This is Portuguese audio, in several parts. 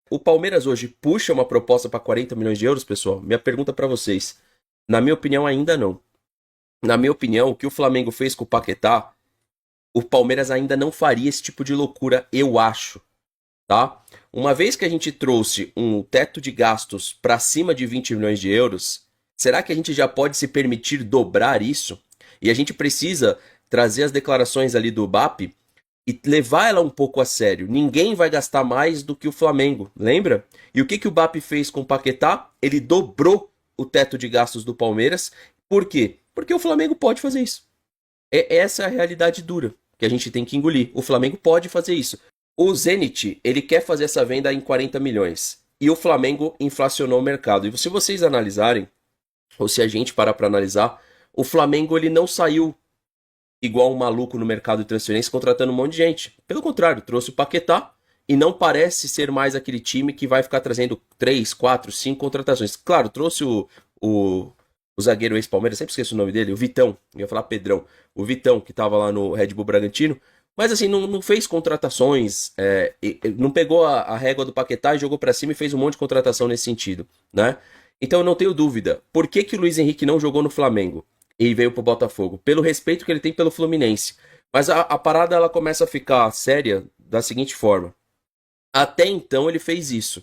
O Palmeiras hoje puxa uma proposta para 40 milhões de euros, pessoal? Minha pergunta para vocês. Na minha opinião, ainda não. Na minha opinião, o que o Flamengo fez com o Paquetá, o Palmeiras ainda não faria esse tipo de loucura, eu acho, tá? Uma vez que a gente trouxe um teto de gastos para cima de 20 milhões de euros, será que a gente já pode se permitir dobrar isso? E a gente precisa trazer as declarações ali do BAP e levar ela um pouco a sério. Ninguém vai gastar mais do que o Flamengo, lembra? E o que o BAP fez com o Paquetá? Ele dobrou o teto de gastos do Palmeiras. Por quê? Porque o Flamengo pode fazer isso. Essa é a realidade dura que a gente tem que engolir. O Flamengo pode fazer isso. O Zenit, ele quer fazer essa venda em 40 milhões. E o Flamengo inflacionou o mercado. E se vocês analisarem, ou se a gente parar para analisar, o Flamengo ele não saiu igual um maluco no mercado de transferência contratando um monte de gente. Pelo contrário, trouxe o Paquetá e não parece ser mais aquele time que vai ficar trazendo 3, 4, 5 contratações. Claro, trouxe o zagueiro ex-Palmeiras, sempre esqueço o nome dele, o Vitão, eu ia falar Pedrão, o Vitão, que estava lá no Red Bull Bragantino, mas assim, não fez contratações, não pegou a régua do Paquetá e jogou para cima e fez um monte de contratação nesse sentido, né? Então eu não tenho dúvida, por que o Luiz Henrique não jogou no Flamengo e veio pro Botafogo? Pelo respeito que ele tem pelo Fluminense. Mas a parada ela começa a ficar séria da seguinte forma. Até então ele fez isso.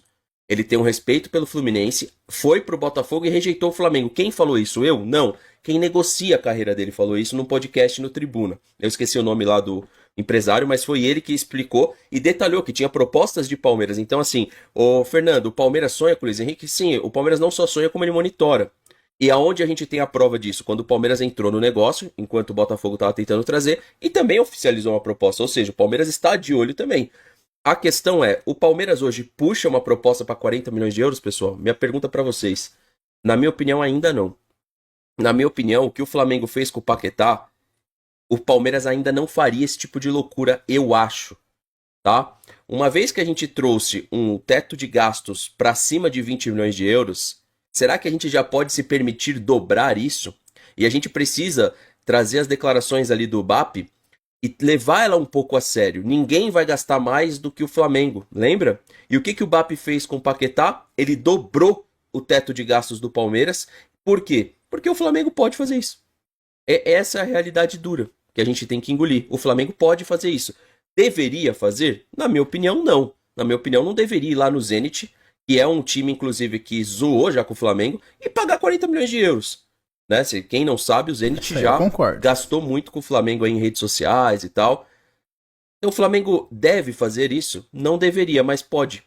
Ele tem um respeito pelo Fluminense, foi pro Botafogo e rejeitou o Flamengo. Quem falou isso? Eu? Não. Quem negocia a carreira dele falou isso num podcast no Tribuna. Eu esqueci o nome lá do empresário, mas foi ele que explicou e detalhou que tinha propostas de Palmeiras. Então, assim, ô Fernando, o Palmeiras sonha com o Luiz Henrique? Sim, o Palmeiras não só sonha, como ele monitora. E aonde a gente tem a prova disso? Quando o Palmeiras entrou no negócio, enquanto o Botafogo estava tentando trazer, e também oficializou uma proposta. Ou seja, o Palmeiras está de olho também. A questão é, o Palmeiras hoje puxa uma proposta para 40 milhões de euros, pessoal? Minha pergunta para vocês. Na minha opinião, ainda não. Na minha opinião, o que o Flamengo fez com o Paquetá, o Palmeiras ainda não faria esse tipo de loucura, eu acho, tá? Uma vez que a gente trouxe um teto de gastos para cima de 20 milhões de euros, será que a gente já pode se permitir dobrar isso? E a gente precisa trazer as declarações ali do BAP e levar ela um pouco a sério. Ninguém vai gastar mais do que o Flamengo, lembra? E o que o BAP fez com o Paquetá? Ele dobrou o teto de gastos do Palmeiras. Por quê? Porque o Flamengo pode fazer isso. Essa é a realidade dura que a gente tem que engolir. O Flamengo pode fazer isso. Deveria fazer? Na minha opinião, não. Na minha opinião, não deveria ir lá no Zenit, que é um time, inclusive, que zoou já com o Flamengo, e pagar 40 milhões de euros. Né? Quem não sabe, o Zenit já gastou muito com o Flamengo aí em redes sociais e tal. Então o Flamengo deve fazer isso? Não deveria, mas pode.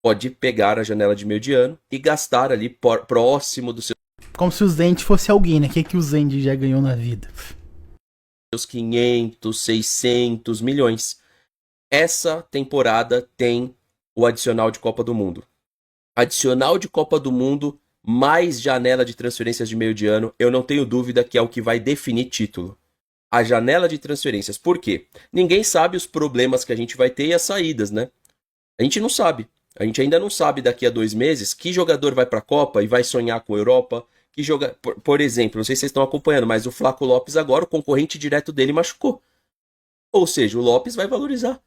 Pode pegar a janela de meio de ano e gastar ali próximo dos Como se o Zenit fosse alguém, né? O que o Zenit já ganhou na vida? seus 500, 600 milhões. Essa temporada tem o adicional de Copa do Mundo. Adicional de Copa do Mundo mais janela de transferências de meio de ano, eu não tenho dúvida que é o que vai definir título. A janela de transferências. Por quê? Ninguém sabe os problemas que a gente vai ter e as saídas, né? A gente não sabe. A gente ainda não sabe daqui a 2 meses que jogador vai para a Copa e vai sonhar com a Europa. Por exemplo, não sei se vocês estão acompanhando, mas o Flaco Lopes agora, o concorrente direto dele machucou. Ou seja, o Lopes vai valorizar.